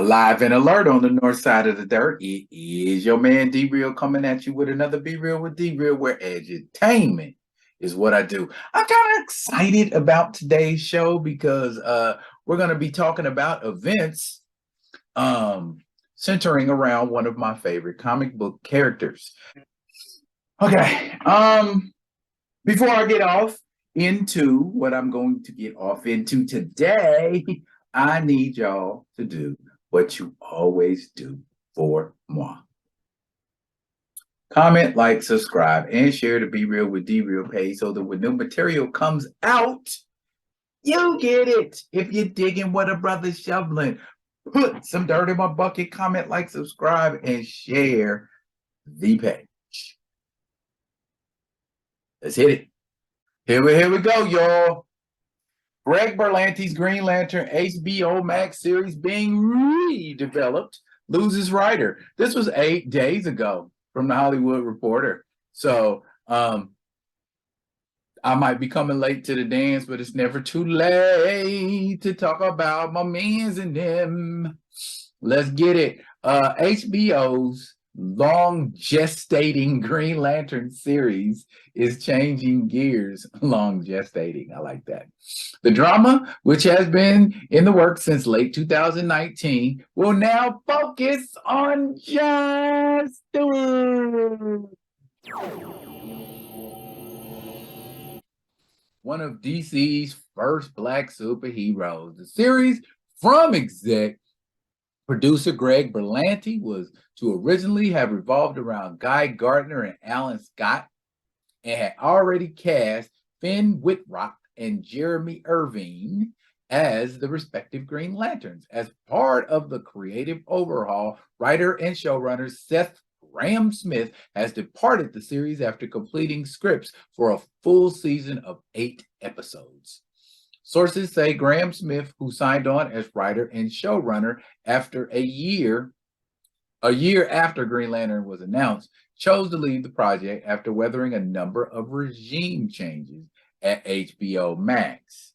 Alive and alert on the north side of the dirt. It is your man D Real coming at you with another Be Real with D Real, where edutainment is what I do. I'm kind of excited about today's show because we're going to be talking about events centering around one of my favorite comic book characters. Okay. Before I get off into what I'm going to get off into today, I need y'all to do what you always do for moi. Comment, like, subscribe, and share the Be Real with D Real page so that when new material comes out, you get it. If you're digging what a brother's shoveling, put some dirt in my bucket, comment, like, subscribe, and share the page. Let's hit it. Here we go, y'all. Greg Berlanti's Green Lantern HBO Max series being redeveloped loses writer. This was 8 days ago from the Hollywood Reporter. So I might be coming late to the dance, but it's never too late to talk about my mans and them. Let's get it. HBO's long gestating Green Lantern series is changing gears. Long gestating, I like that. The drama, which has been in the works since late 2019, will now focus on John Stewart, one of DC's first Black superheroes. The series, from exec producer Greg Berlanti, was to originally have revolved around Guy Gardner and Alan Scott, and had already cast Finn Wittrock and Jeremy Irvine as the respective Green Lanterns. As part of the creative overhaul, writer and showrunner Seth Grahame-Smith has departed the series after completing scripts for a full season of 8 episodes. Sources say Grahame-Smith, who signed on as writer and showrunner after a year after Green Lantern was announced, chose to leave the project after weathering a number of regime changes at HBO Max.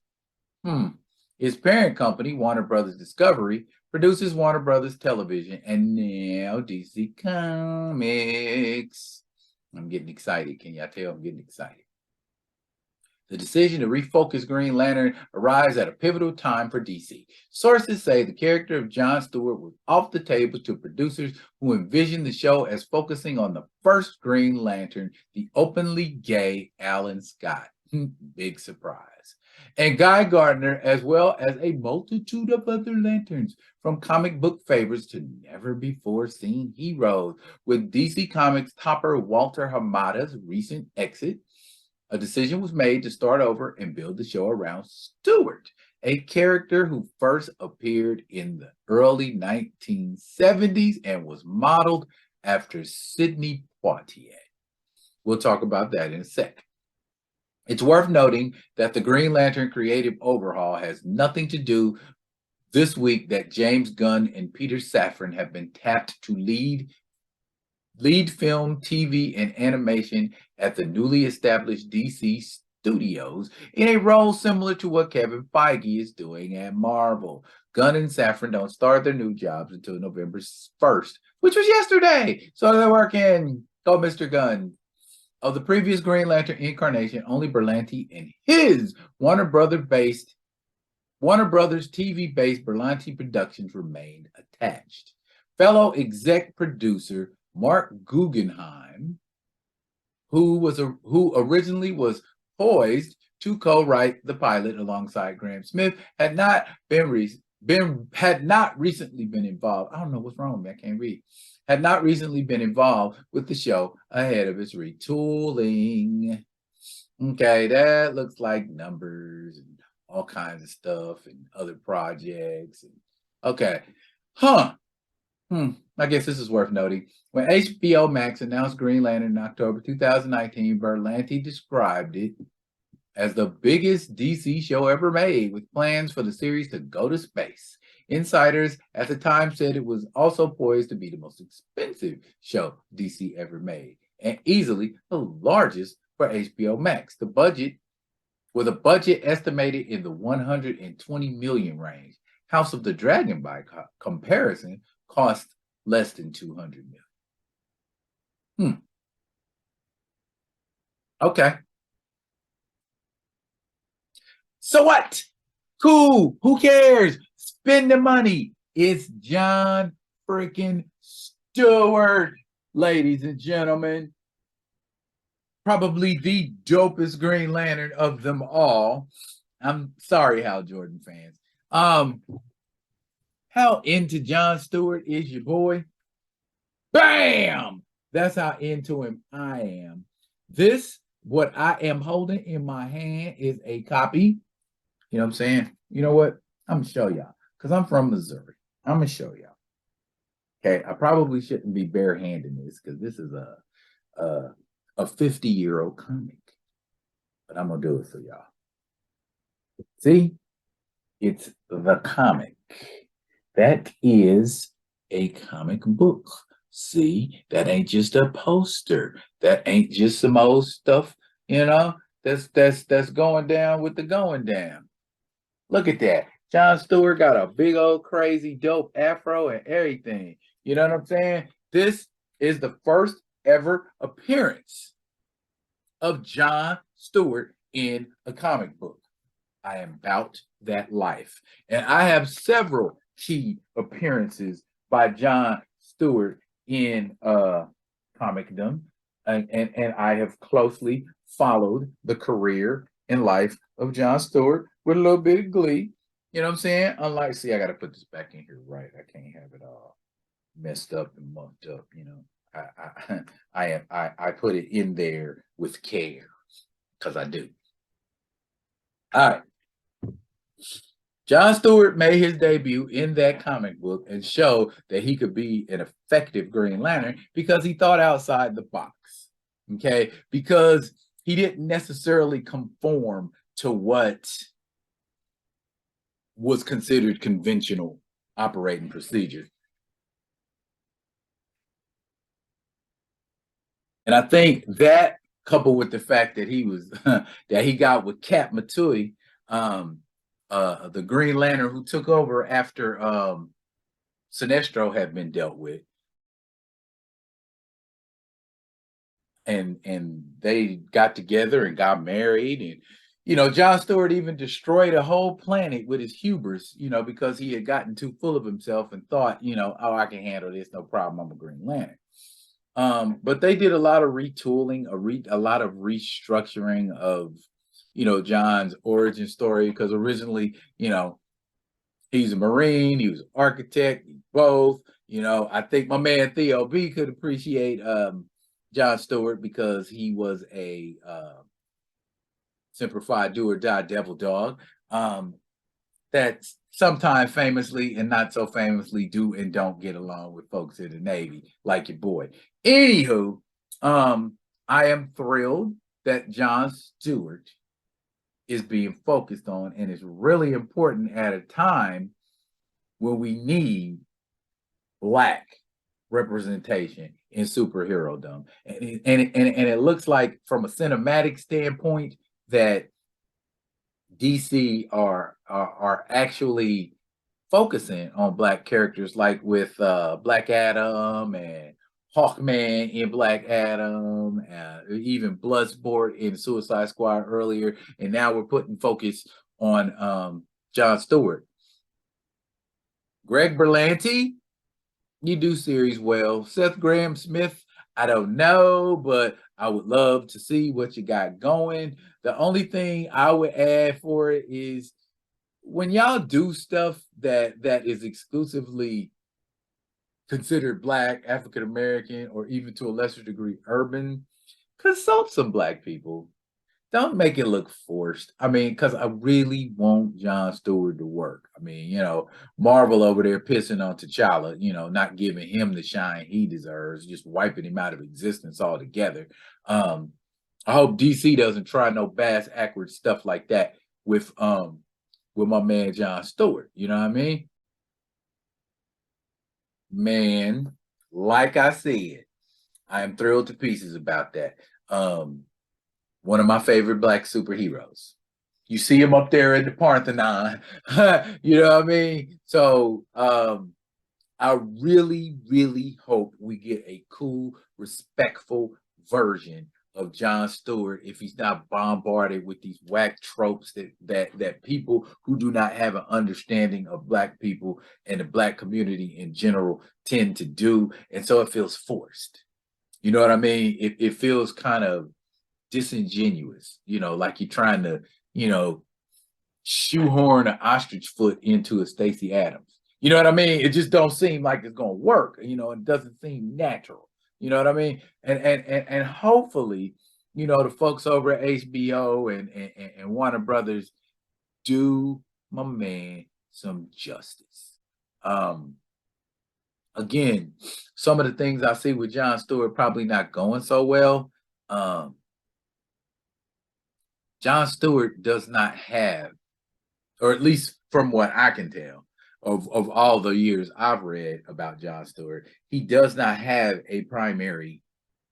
His parent company, Warner Brothers Discovery, produces Warner Brothers Television and now DC Comics. I'm getting excited. Can y'all tell I'm getting excited? The decision to refocus Green Lantern arrives at a pivotal time for DC. Sources say the character of John Stewart was off the table to producers who envisioned the show as focusing on the first Green Lantern, the openly gay Alan Scott. Big surprise. And Guy Gardner, as well as a multitude of other lanterns, from comic book favorites to never-before-seen heroes. With DC Comics topper Walter Hamada's recent exit, a decision was made to start over and build the show around Stewart, a character who first appeared in the early 1970s and was modeled after Sidney Poitier. We'll talk about that in a sec. It's worth noting that the Green Lantern creative overhaul has nothing to do this week that James Gunn and Peter Safran have been tapped to lead film, TV, and animation at the newly established DC Studios in a role similar to what Kevin Feige is doing at Marvel. Gunn and Safran don't start their new jobs until November 1st, which was yesterday. So they're working. Go, Mr. Gunn. Of the previous Green Lantern incarnation, only Berlanti and his Warner Brothers TV-based Berlanti Productions remained attached. Fellow exec producer Mark Guggenheim, who originally was poised to co-write the pilot alongside Grahame-Smith, had not recently been involved. I don't know what's wrong with me. I can't read. Had not recently been involved with the show ahead of its retooling. Okay, that looks like numbers and all kinds of stuff and other projects. Okay, I guess this is worth noting. When HBO Max announced Green Lantern in October 2019, Berlanti described it as the biggest DC show ever made, with plans for the series to go to space. Insiders at the time said it was also poised to be the most expensive show DC ever made, and easily the largest for HBO Max. With a budget estimated in the 120 million range. House of the Dragon, by comparison, cost less than $200 million. Okay. So what? Cool. Who cares? Spend the money. It's John freaking Stewart, ladies and gentlemen. Probably the dopest Green Lantern of them all. I'm sorry, Hal Jordan fans. How into John Stewart is your boy? Bam! That's how into him I am. What I am holding in my hand is a copy. You know what I'm saying? You know what? I'm going to show y'all because I'm from Missouri. I'm going to show y'all. Okay, I probably shouldn't be barehanding this because this is a 50-year-old comic. But I'm going to do it for y'all. See? It's the comic. That is a comic book. See, that ain't just a poster. That ain't just some old stuff, you know, that's going down with the going down. Look at that. John Stewart got a big old crazy dope afro and everything. You know what I'm saying? This is the first ever appearance of John Stewart in a comic book. I am about that life. And I have several key appearances by John Stewart in comicdom. And I have closely followed the career and life of John Stewart with a little bit of glee. You know what I'm saying? Unlike, see, I got to put this back in here right. I can't have it all messed up and mucked up. You know, I put it in there with care because I do. All right. John Stewart made his debut in that comic book and showed that he could be an effective Green Lantern because he thought outside the box. Okay, because he didn't necessarily conform to what was considered conventional operating procedure. And I think that, coupled with the fact that he was that he got with Cat Matui, the Green Lantern who took over after Sinestro had been dealt with, and they got together and got married, and you know, John Stewart even destroyed a whole planet with his hubris, you know, because he had gotten too full of himself and thought, you know, oh, I can handle this, no problem, I'm a Green Lantern. But they did a lot of retooling, a lot of restructuring of, you know, John's origin story, because originally, you know, he's a Marine, he was an architect, both. You know, I think my man Theo B could appreciate John Stewart because he was a simplified do or die devil dog that sometimes famously and not so famously do and don't get along with folks in the Navy, like your boy. Anywho, I am thrilled that John Stewart is being focused on, and it's really important at a time when we need Black representation in superherodom. And it looks like, from a cinematic standpoint, that DC are actually focusing on Black characters, like with Black Adam and Hawkman in Black Adam, even Bloodsport in Suicide Squad earlier, and now we're putting focus on John Stewart. Greg Berlanti, you do series well. Seth Grahame-Smith, I don't know, but I would love to see what you got going. The only thing I would add for it is, when y'all do stuff that is exclusively considered Black, African American, or even to a lesser degree urban, consult some Black people. Don't make it look forced. I mean, because I really want John Stewart to work. I mean, you know, Marvel over there pissing on T'Challa, you know, not giving him the shine he deserves, just wiping him out of existence altogether. I hope DC doesn't try no bass awkward stuff like that with my man John Stewart. You know what I mean? Man, like I said, I am thrilled to pieces about that. One of my favorite Black superheroes. You see him up there in the Parthenon. You know what I mean? So I really, really hope we get a cool, respectful version of John Stewart if he's not bombarded with these whack tropes that people who do not have an understanding of Black people and the Black community in general tend to do. And so it feels forced. You know what I mean? It feels kind of disingenuous, like you're trying to, shoehorn an ostrich foot into a Stacey Adams. You know what I mean? It just don't seem like it's gonna work. It doesn't seem natural. You know what I mean? And hopefully, the folks over at HBO and Warner Brothers do my man some justice. Again, some of the things I see with John Stewart probably not going so well. John Stewart does not have, or at least from what I can tell, of all the years I've read about John Stewart, he does not have a primary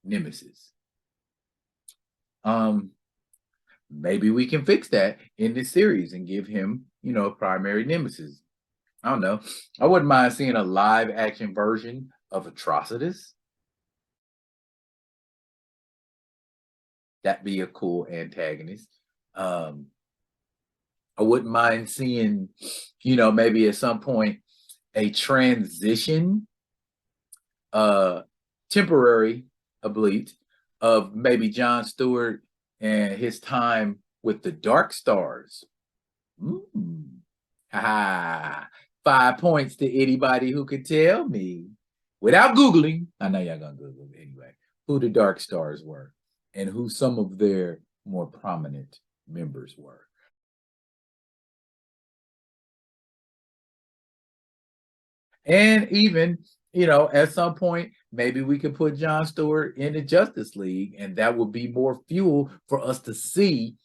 nemesis. Maybe we can fix that in this series and give him, a primary nemesis. I don't know. I wouldn't mind seeing a live action version of Atrocitus. That'd be a cool antagonist. I wouldn't mind seeing, maybe at some point a transition, temporary, oblique, of maybe John Stewart and his time with the Dark Stars. Ha! 5 points to anybody who could tell me without Googling. I know y'all gonna Google it anyway, who the Dark Stars were and who some of their more prominent members were. And even, at some point, maybe we could put John Stewart in the Justice League, and that would be more fuel for us to see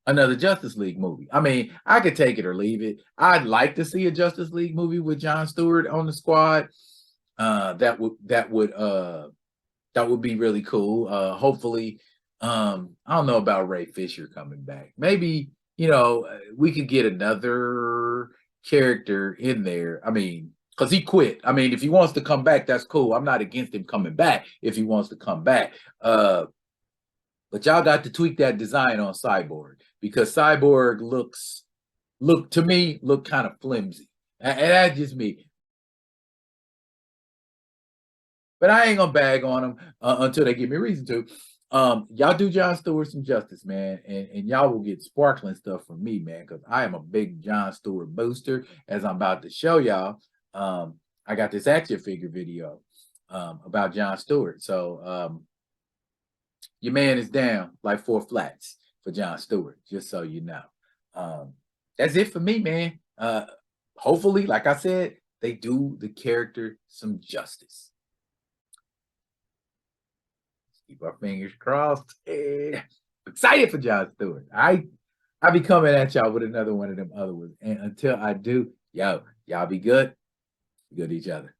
another Justice League movie. I mean, I could take it or leave it. I'd like to see a Justice League movie with John Stewart on the squad. That would be really cool. Hopefully, I don't know about Ray Fisher coming back. Maybe, we could get another character in there. I mean, because he quit. I mean, if he wants to come back, that's cool. I'm not against him coming back if he wants to come back. But y'all got to tweak that design on Cyborg, because Cyborg look kind of flimsy. And that's just me. But I ain't gonna bag on them until they give me a reason to. Y'all do John Stewart some justice, man, and y'all will get sparkling stuff from me, man, because I am a big John Stewart booster, as I'm about to show y'all. I got this action figure video about John Stewart. So your man is down like 4 flats for John Stewart, just so you know. That's it for me, man. Hopefully, like I said, they do the character some justice. Keep our fingers crossed. Excited for John Stewart. I be coming at y'all with another one of them other ones. And until I do, y'all be good. Be good to each other.